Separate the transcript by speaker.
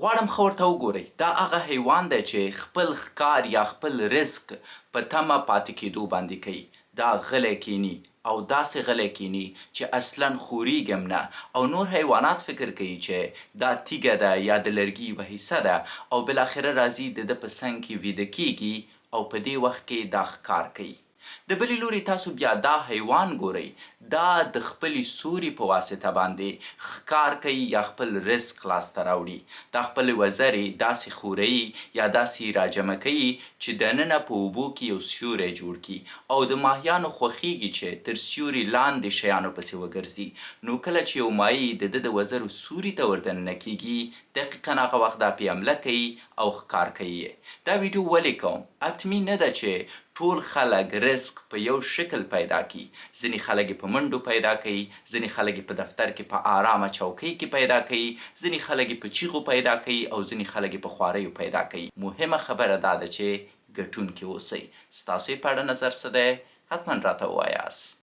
Speaker 1: غواړم ښه ورته وګورئ. دا هغه حیوان دی چې خپل ښکار یا خپل رزق په تمه پاتې کېدو باندې کوي. دا غلی کینی او داسې غلی کینی چې اصلا خورېږم نه، او نور حیوانات فکر کوي چې دا تیږه ده یا د لرګي یوه حصه ده، او بالاخره راځي د ده په څنګ کې ویده کیږي او په دې وخت کې دا ښکار کوي. د بلې لوري تاسو بیا دا حیوان ګورئ، دا د خپلې سوري په واسطه باندې ښکار کوي یا خپل رزق لاسته راوړي. دا خپلې وزرې داسې ښوروي یا داسې راجمع کوي چې دننه په اوبو کې یو سیوری جوړ کړي، او د ماهیانو خوښیږي چې تر سیوري لاندې شیانو پسې وګرځي. نو کله چې یو ماهي د ده د وزرو سوري ته وردننه کیږي، دقیقا هغه وخت دا پې حمله کوي او ښکار کوي یې. دا ویډیو ولې کوم؟ حتمي نه ده چې ټول خلک رزق په یو شکل پیدا کړي. ځینې خلک یې په منډو پیدا کوي، ځینې خلک یې په دفتر کې په آرامه چوکۍ کې پیدا کوي، ځینې خلک یې په چیغو پیدا کوي، او ځینې خلک یې په خواریو پیدا کوي. مهمه خبره دا ده چې ګټونکي اوسئ. ستاسو یې په اړه نظر څه دی؟ حتما راته ووایاست.